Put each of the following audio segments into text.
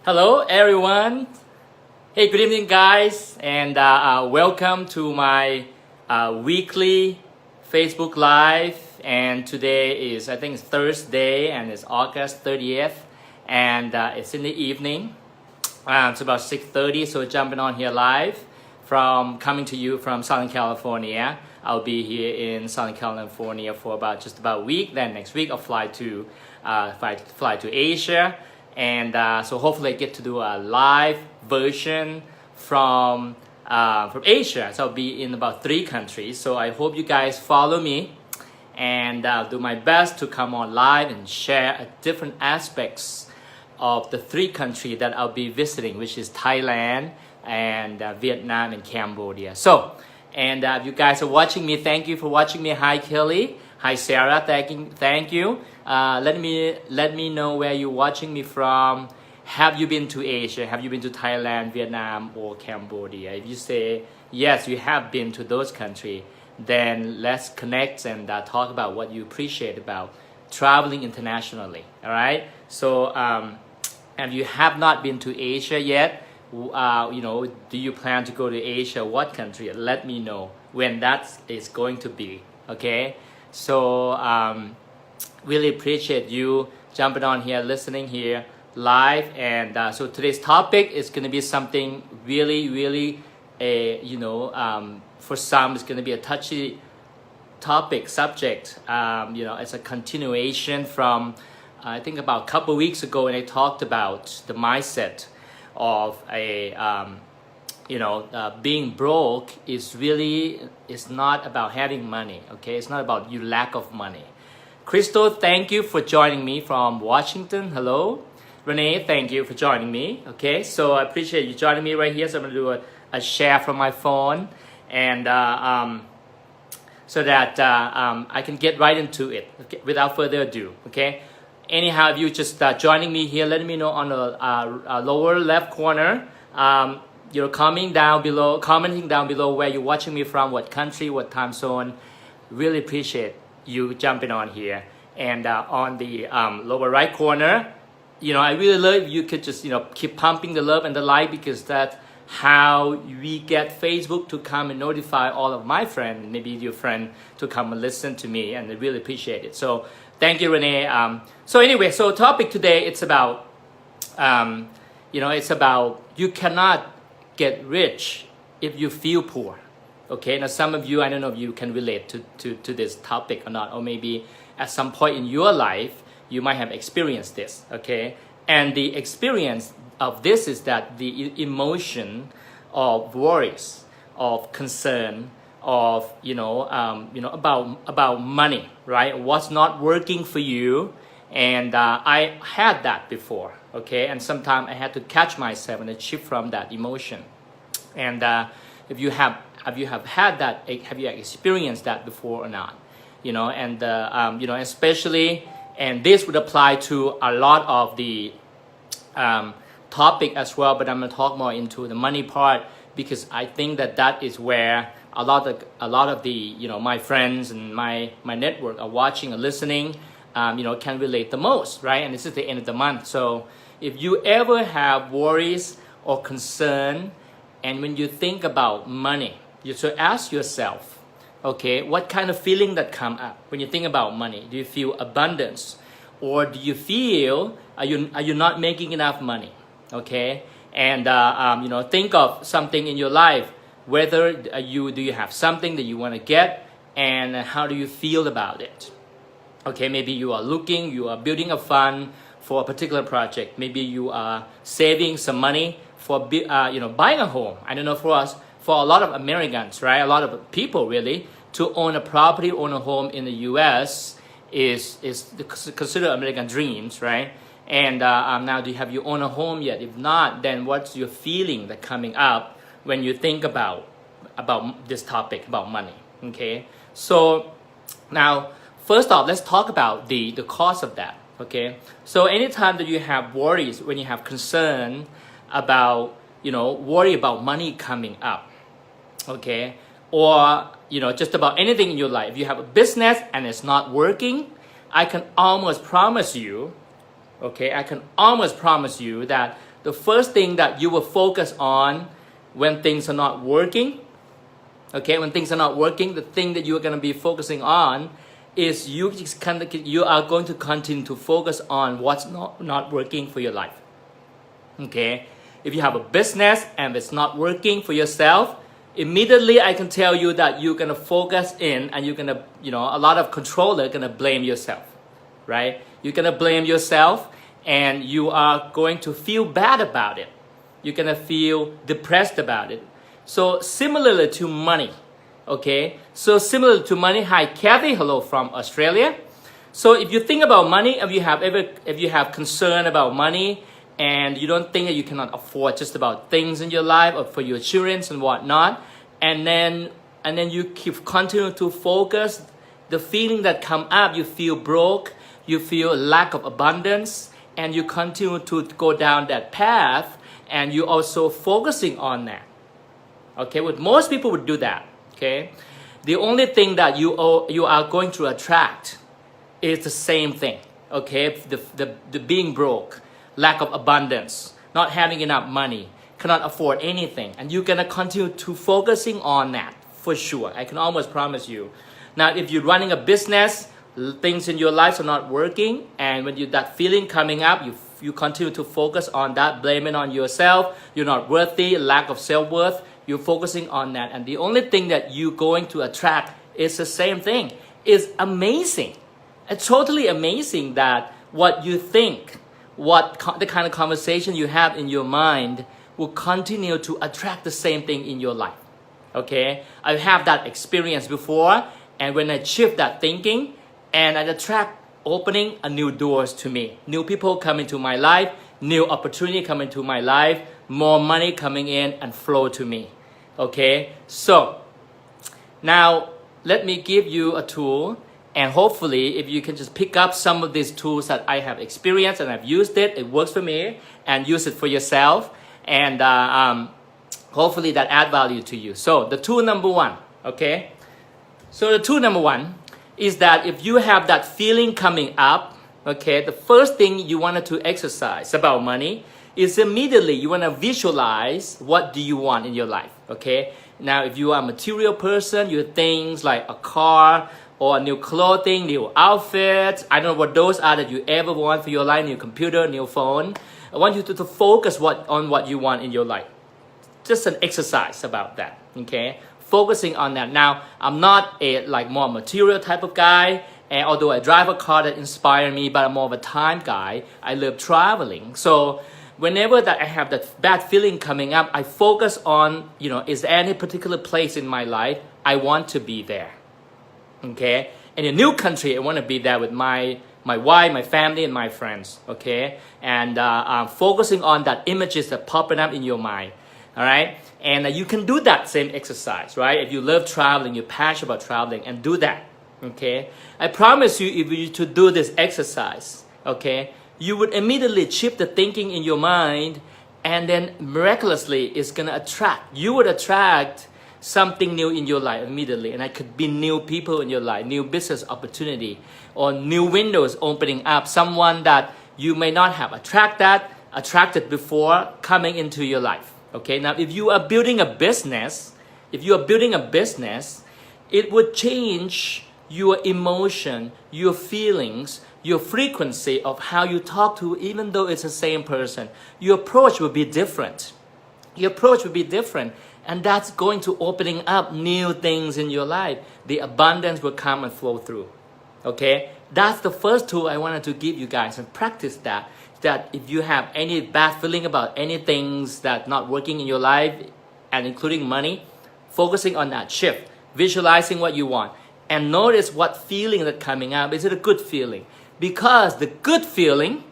Hello, everyone. Hey, good evening, guys, and welcome to my weekly Facebook Live. And today is, I think, it's Thursday, and it's August 30th, and it's in the evening. It's about 6:30, so jumping on here live coming to you from Southern California. I'll be here in Southern California for just about a week. Then next week I'll fly to Asia. And so hopefully I get to do a live version from Asia. So I'll be in about 3 countries. So I hope you guys follow me, and I'll do my best to come on live and share different aspects of the 3 countries that I'll be visiting, which is Thailand and Vietnam and Cambodia. So, and if you guys are watching me, thank you for watching me. Hi Kelly. Hi Sarah, thank you. Let me know where you're watching me from. Have you been to Asia? Have you been to Thailand, Vietnam, or Cambodia? If you say yes, you have been to those countries, then let's connect and talk about what you appreciate about traveling internationally. All right. So, if you have not been to Asia yet, do you plan to go to Asia? What country? Let me know when that is going to be. Okay. So really appreciate you jumping on here, listening here live. And so today's topic is going to be something really, for some it's going to be a touchy subject. It's a continuation from, I think about a couple of weeks ago when I talked about the mindset of being broke is not about having money. Okay, it's not about you lack of money. Crystal, thank you for joining me from Washington. Hello. Renee, thank you for joining me. Okay, so I appreciate you joining me right here. So I'm going to do a share from my phone, and so that I can get right into it, okay, without further ado. Okay. Anyhow, if you just joining me here, let me know on the lower left corner. You're commenting down below where you're watching me from, what country, what time zone. Really appreciate you jumping on here. And on the lower right corner, I really love if you could just keep pumping the love and the like, because that's how we get Facebook to come and notify all of my friends, maybe your friend, to come and listen to me, and I really appreciate it. So thank you, Renee. So anyway, so topic today, it's about you cannot get rich if you feel poor. Okay, now some of you, I don't know if you can relate to this topic or not, or maybe at some point in your life you might have experienced this. Okay, and the experience of this is that the emotion of worries, of concern, of about money, right? What's not working for you. And I had that before, okay? And sometimes I had to catch myself and shift from that emotion. And if you have had that, have you experienced that before or not? Especially, and this would apply to a lot of the topic as well, but I'm going to talk more into the money part, because I think that is where a lot of the my friends and my network are watching or listening. Can relate the most, right? And this is the end of the month. So if you ever have worries or concern, and when you think about money, you should ask yourself, okay, what kind of feeling that come up when you think about money? Do you feel abundance, or do you feel are you not making enough money? Okay, and think of something in your life, whether do you have something that you want to get, and how do you feel about it? Okay, maybe you are building a fund for a particular project. Maybe you are saving some money for buying a home. I don't know, for a lot of Americans, right? A lot of people really, to own a property, own a home in the U.S. is considered American dreams, right? And now, have you own a home yet? If not, then what's your feeling that coming up when you think about this topic about money? Okay, so now, first off, let's talk about the cause of that. Okay, so anytime that you have worries, when you have concern about worry about money coming up, okay, or just about anything in your life, if you have a business and it's not working, I can almost promise you that the first thing that you will focus on when things are not working, okay, when things are not working, the thing that you're going to be focusing on is you are going to continue to focus on what's not working for your life. Okay, if you have a business and it's not working for yourself, immediately I can tell you that you're going to focus in and you're going to, a lot of controller going to blame yourself, right? You're going to blame yourself and you are going to feel bad about it. You're going to feel depressed about it. So similarly to money, okay? So similar to money, hi Kathy, hello from Australia. So if you think about money, if you have concern about money and you don't think that you cannot afford just about things in your life or for your children and whatnot, and then you continue to focus, the feeling that come up, you feel broke, you feel lack of abundance, and you continue to go down that path, and you also focusing on that. Okay, what most people would do that. Okay, the only thing that you are going to attract is the same thing. Okay, the being broke, lack of abundance, not having enough money, cannot afford anything, and you're gonna continue to focusing on that for sure. I can almost promise you. Now, if you're running a business, things in your life are not working, and when that feeling coming up, you continue to focus on that, blaming on yourself. You're not worthy, lack of self-worth. You're focusing on that, and the only thing that you're going to attract is the same thing. It's amazing. It's totally amazing that what you think, the kind of conversation you have in your mind will continue to attract the same thing in your life. Okay, I have that experience before, and when I shift that thinking, and I attract opening a new doors to me, new people come into my life, new opportunity come into my life, more money coming in and flow to me. Okay, so now let me give you a tool, and hopefully if you can just pick up some of these tools that I have experienced and I've used it works for me, and use it for yourself, and hopefully that add value to you. So the tool number one, okay, so the tool number one is that if you have that feeling coming up, okay, the first thing you wanted to exercise about money is immediately you want to visualize what do you want in your life. Okay, now if you are a material person, you things like a car or new clothing, new outfits, I don't know what those are that you ever want for your life, new computer, new phone. I want you to focus on what you want in your life. Just an exercise about that, okay? Focusing on that. Now, I'm not a more material type of guy, and although I drive a car that inspires me, but I'm more of a time guy. I love traveling. So whenever that I have that bad feeling coming up, I focus on, is there any particular place in my life I want to be there? Okay? In a new country, I want to be there with my wife, my family, and my friends. Okay? And focusing on that images that popping up in your mind. All right? And you can do that same exercise, right? If you love traveling, you're passionate about traveling, and do that. Okay? I promise you, if you to do this exercise, okay, you would immediately shift the thinking in your mind, and then miraculously it's gonna attract. You would attract something new in your life immediately, and it could be new people in your life, new business opportunity, or new windows opening up. Someone that you may not have attracted before coming into your life. Okay, now if you are building a business, it would change your emotion, your feelings, your frequency of how you talk to, even though it's the same person. Your approach will be different. And that's going to opening up new things in your life. The abundance will come and flow through. Okay, that's the first tool I wanted to give you guys, and practice that. That if you have any bad feeling about any things that not working in your life, and including money, focusing on that shift, visualizing what you want, and notice what feeling that coming up. Is it a good feeling? Because the good feeling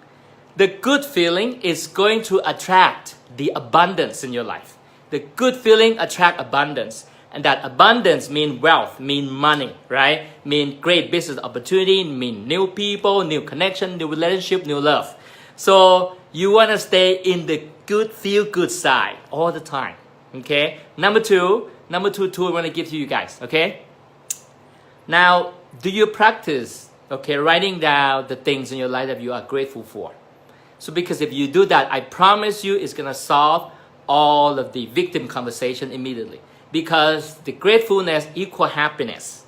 is going to attract the abundance in your life. The good feeling attract abundance, and that abundance mean wealth, mean money, right? Mean great business opportunity, mean new people, new connection, new relationship, new love. So you want to stay in the good, feel good side all the time. Okay. Number two tool I want to give to you guys. Okay. Now, do you practice? Okay, writing down the things in your life that you are grateful for. So because if you do that, I promise you it's gonna solve all of the victim conversation immediately. Because the gratefulness equal happiness.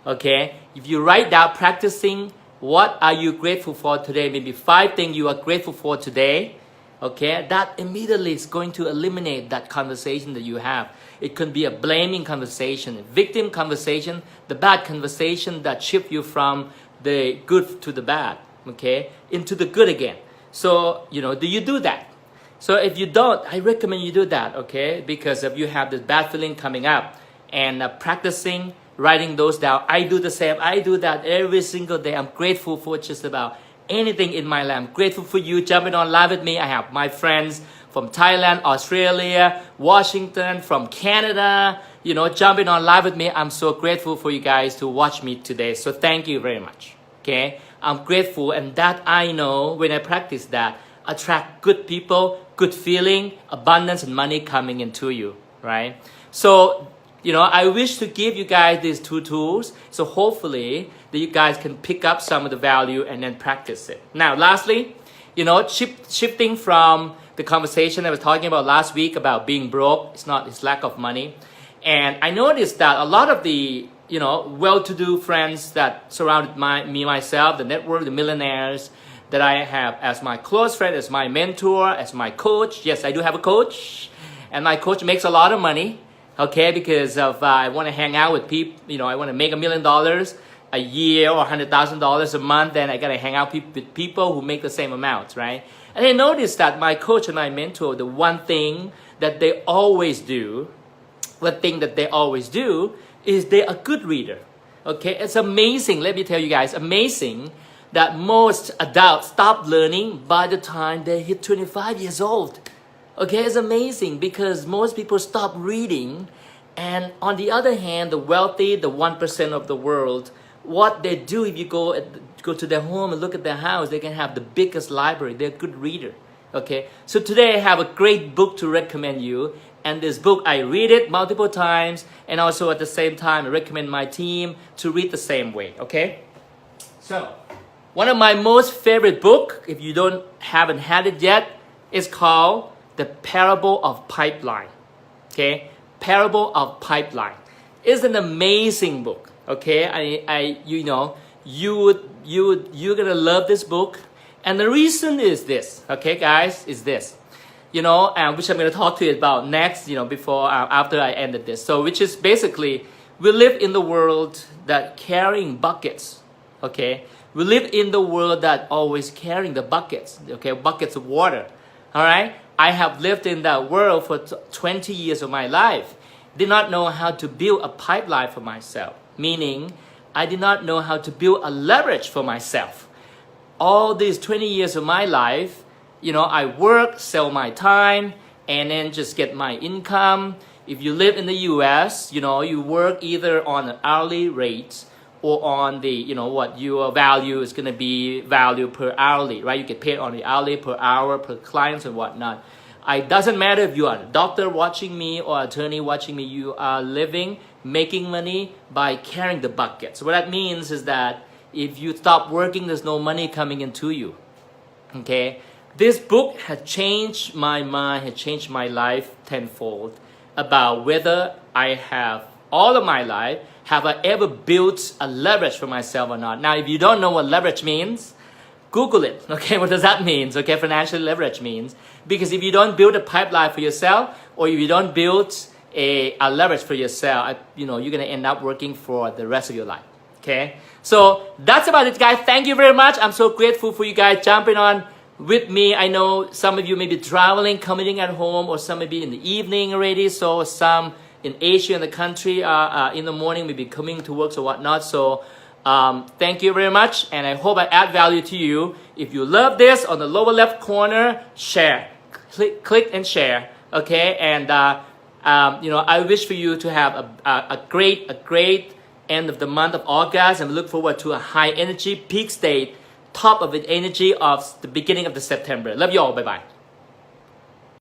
Okay? If you write down practicing what are you grateful for today, maybe 5 things you are grateful for today, okay, that immediately is going to eliminate that conversation that you have. It could be a blaming conversation, a victim conversation, the bad conversation that shift you from the good to the bad, okay, into the good again. So, do you do that? So if you don't, I recommend you do that, okay, because if you have this bad feeling coming up and practicing writing those down. I do the same. I do that every single day. I'm grateful for just about anything in my life. I'm grateful for you jumping on live with me. I have my friends from Thailand, Australia, Washington, from Canada, jumping on live with me. I'm so grateful for you guys to watch me today. So thank you very much. Okay, I'm grateful, and that I know when I practice that, attract good people, good feeling, abundance, and money coming into you, right? So I wish to give you guys these 2 tools, so hopefully that you guys can pick up some of the value and then practice it. Now, lastly, shifting from the conversation I was talking about last week about being broke, it's lack of money. And I noticed that a lot of the, well-to-do friends that surrounded myself, the network, the millionaires that I have as my close friend, as my mentor, as my coach. Yes, I do have a coach, and my coach makes a lot of money. Okay, because of I want to hang out with people, I want to make $1 million a year or $100,000 a month, then I got to hang out with people who make the same amount, right? And I noticed that my coach and my mentor, the one thing that they always do is they're a good reader. Okay, it's amazing, let me tell you guys, amazing that most adults stop learning by the time they hit 25 years old. Okay, it's amazing because most people stop reading, and on the other hand, the wealthy, the 1% of the world, what they do, if you go to their home and look at their house, they can have the biggest library. They're a good reader. Okay, so today I have a great book to recommend you, and this book I read it multiple times, and also at the same time I recommend my team to read the same way. Okay, so one of my most favorite book, if you haven't had it yet, is called The Parable of Pipeline. Okay, Parable of Pipeline is an amazing book. Okay, you're gonna love this book, and the reason is this. Okay, guys, is this. Which I'm gonna talk to you about next. After I ended this. So, which is basically, we live in the world that carrying buckets. Okay, we live in the world that always carrying the buckets. Okay, buckets of water. All right. I have lived in that world for 20 years of my life. Did not know how to build a pipeline for myself. Meaning, I did not know how to build a leverage for myself. All these 20 years of my life, I work, sell my time, and then just get my income. If you live in the US, you work either on an hourly rate or on the, what your value is going to be, value per hourly, right? You get paid on the hourly, per hour, per clients and whatnot. It doesn't matter if you are a doctor watching me or attorney watching me, you are making money by carrying the bucket. So what that means is that if you stop working, there's no money coming into you. Okay? This book has changed my mind, has changed my life tenfold about whether I have, all of my life, have I ever built a leverage for myself or not? Now, if you don't know what leverage means, Google it. Okay, what does that mean? Okay, financial leverage means. Because if you don't build a pipeline for yourself, or if you don't build a leverage for yourself, you're going to end up working for the rest of your life. Okay, so that's about it, guys. Thank you very much. I'm so grateful for you guys jumping on with me. I know some of you may be traveling, commuting at home, or some may be in the evening already. So some in Asia, in the country, in the morning, maybe coming to work or whatnot. So thank you very much, and I hope I add value to you. If you love this, on the lower left corner, share, click and share. Okay, and I wish for you to have a great end of the month of August, and look forward to a high energy peak state, top of the energy of the beginning of the September. Love you all. Bye bye.